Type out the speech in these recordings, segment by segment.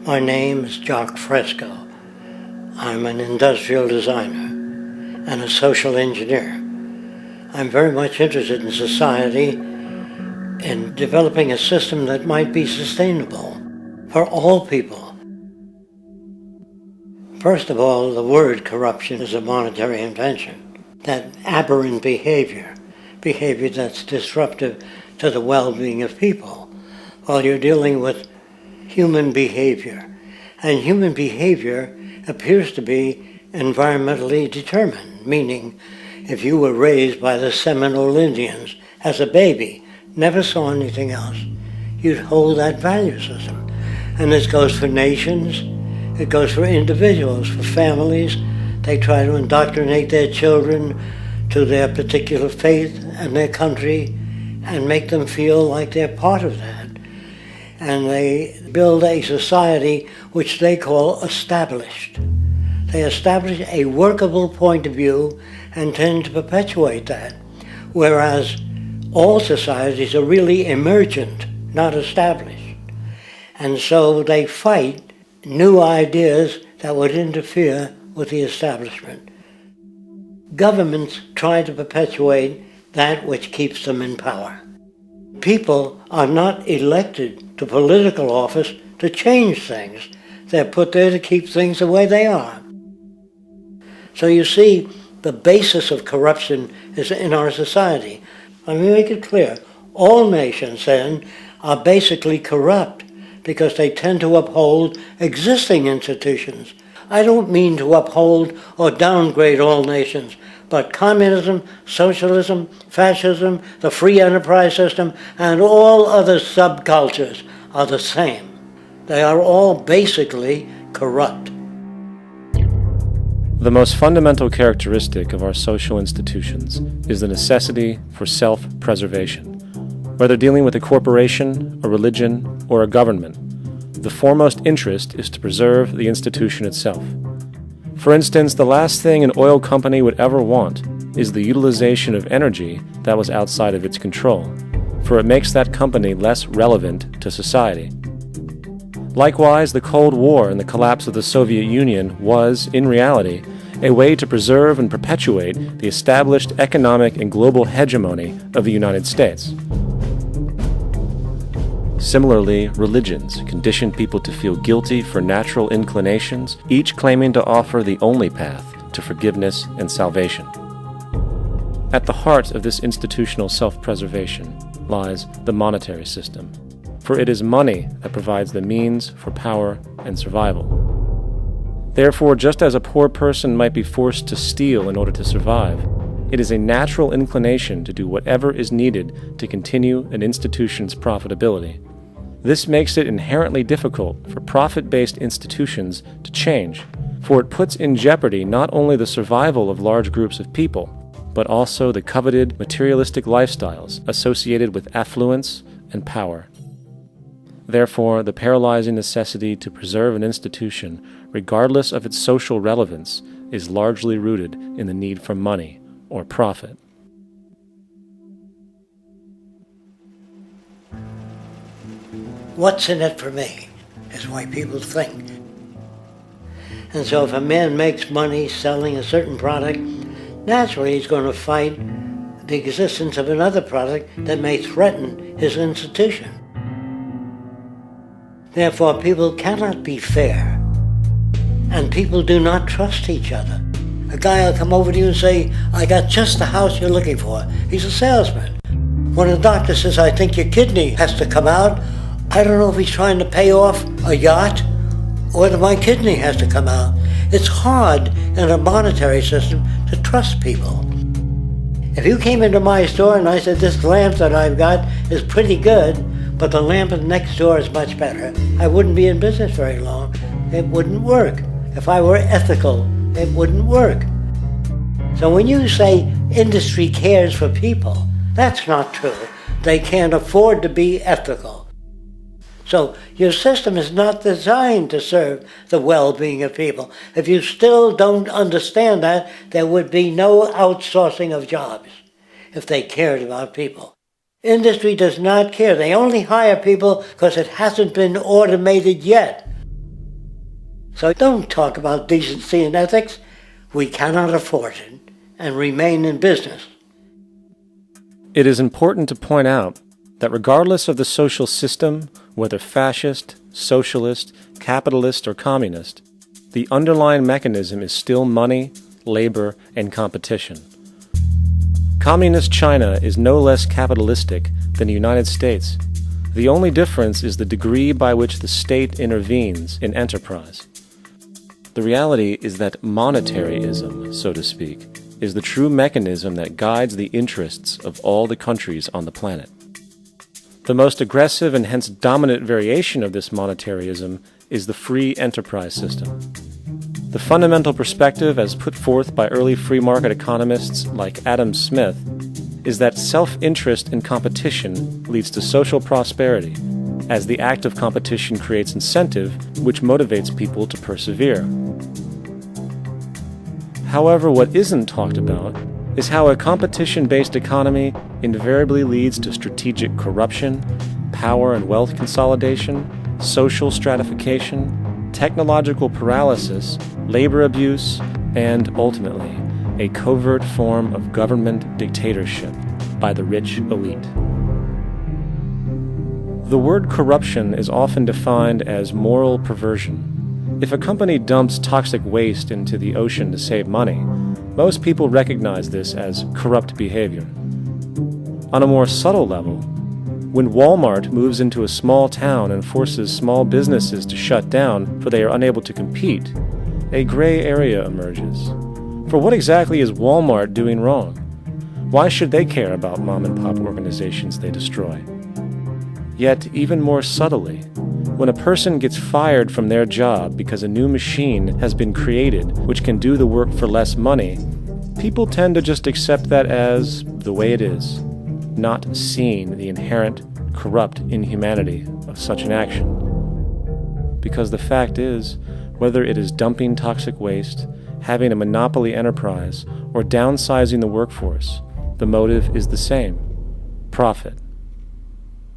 My name is Jock Fresco. I'm an industrial designer and a social engineer. I'm very much interested in society and developing a system that might be sustainable for all people. First of all, the word corruption is a monetary invention. That aberrant behavior that's disruptive to the well-being of people, while you're dealing with human behavior. And human behavior appears to be environmentally determined, meaning if you were raised by the Seminole Indians as a baby, never saw anything else, you'd hold that value system. And this goes for nations, it goes for individuals, for families. They try to indoctrinate their children to their particular faith and their country and make them feel like they're part of that. And they build a society which they call established. They establish a workable point of view and tend to perpetuate that, whereas all societies are really emergent, not established. And so they fight new ideas that would interfere with the establishment. Governments try to perpetuate that which keeps them in power. People are not elected to political office to change things. They're put there to keep things the way they are. So you see, the basis of corruption is in our society. Let me make it clear. All nations then are basically corrupt because they tend to uphold existing institutions. I don't mean to uphold or downgrade all nations, but communism, socialism, fascism, the free enterprise system, and all other subcultures are the same. They are all basically corrupt. The most fundamental characteristic of our social institutions is the necessity for self-preservation. Whether dealing with a corporation, a religion, or a government, the foremost interest is to preserve the institution itself. For instance, the last thing an oil company would ever want is the utilization of energy that was outside of its control, for it makes that company less relevant to society. Likewise, the Cold War and the collapse of the Soviet Union was, in reality, a way to preserve and perpetuate the established economic and global hegemony of the United States. Similarly, religions condition people to feel guilty for natural inclinations, each claiming to offer the only path to forgiveness and salvation. At the heart of this institutional self-preservation lies the monetary system, for it is money that provides the means for power and survival. Therefore, just as a poor person might be forced to steal in order to survive, it is a natural inclination to do whatever is needed to continue an institution's profitability. This makes it inherently difficult for profit-based institutions to change, for it puts in jeopardy not only the survival of large groups of people, but also the coveted materialistic lifestyles associated with affluence and power. Therefore, the paralyzing necessity to preserve an institution, regardless of its social relevance, is largely rooted in the need for money or profit. What's in it for me is the way people think. And so if a man makes money selling a certain product, naturally he's going to fight the existence of another product that may threaten his institution. Therefore, people cannot be fair, and people do not trust each other. A guy will come over to you and say, I got just the house you're looking for. He's a salesman. When a doctor says, I think your kidney has to come out, I don't know if he's trying to pay off a yacht or that my kidney has to come out. It's hard in a monetary system to trust people. If you came into my store and I said, this lamp that I've got is pretty good, but the lamp next door is much better, I wouldn't be in business very long. It wouldn't work. If I were ethical, it wouldn't work. So when you say industry cares for people, that's not true. They can't afford to be ethical. So your system is not designed to serve the well-being of people. If you still don't understand that, there would be no outsourcing of jobs if they cared about people. Industry does not care. They only hire people because it hasn't been automated yet. So don't talk about decency and ethics. We cannot afford it and remain in business. It is important to point out that regardless of the social system, whether fascist, socialist, capitalist, or communist, the underlying mechanism is still money, labor, and competition. Communist China is no less capitalistic than the United States. The only difference is the degree by which the state intervenes in enterprise. The reality is that monetaryism, so to speak, is the true mechanism that guides the interests of all the countries on the planet. The most aggressive and hence dominant variation of this monetaryism is the free enterprise system. The fundamental perspective as put forth by early free market economists like Adam Smith is that self-interest in competition leads to social prosperity, as the act of competition creates incentive which motivates people to persevere. However, what isn't talked about is how a competition-based economy invariably leads to strategic corruption, power and wealth consolidation, social stratification, technological paralysis, labor abuse, and, ultimately, a covert form of government dictatorship by the rich elite. The word corruption is often defined as moral perversion. If a company dumps toxic waste into the ocean to save money, most people recognize this as corrupt behavior. On a more subtle level, when Walmart moves into a small town and forces small businesses to shut down for they are unable to compete, a gray area emerges. For what exactly is Walmart doing wrong? Why should they care about mom-and-pop organizations they destroy? Yet, even more subtly, when a person gets fired from their job because a new machine has been created which can do the work for less money, people tend to just accept that as the way it is, not seeing the inherent, corrupt inhumanity of such an action. Because the fact is, whether it is dumping toxic waste, having a monopoly enterprise, or downsizing the workforce, the motive is the same: profit.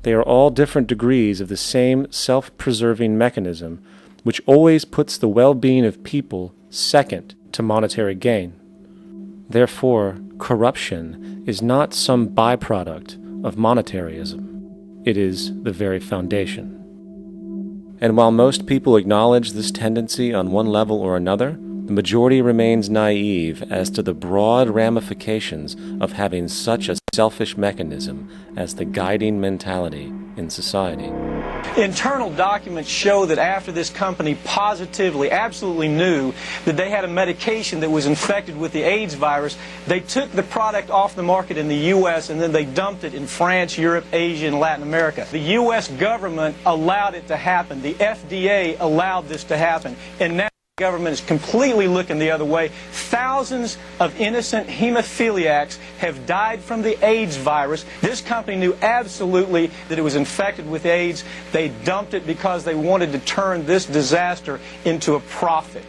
They are all different degrees of the same self-preserving mechanism, which always puts the well-being of people second to monetary gain. Therefore, corruption is not some byproduct of monetaryism. It is the very foundation. And while most people acknowledge this tendency on one level or another, the majority remains naive as to the broad ramifications of having such a selfish mechanism as the guiding mentality in society. Internal documents show that after this company positively, absolutely knew that they had a medication that was infected with the AIDS virus, they took the product off the market in the U.S. and then they dumped it in France, Europe, Asia, and Latin America. The U.S. government allowed it to happen. The FDA allowed this to happen. And now the government is completely looking the other way. Thousands of innocent hemophiliacs have died from the AIDS virus. This company knew absolutely that it was infected with AIDS. They dumped it because they wanted to turn this disaster into a profit.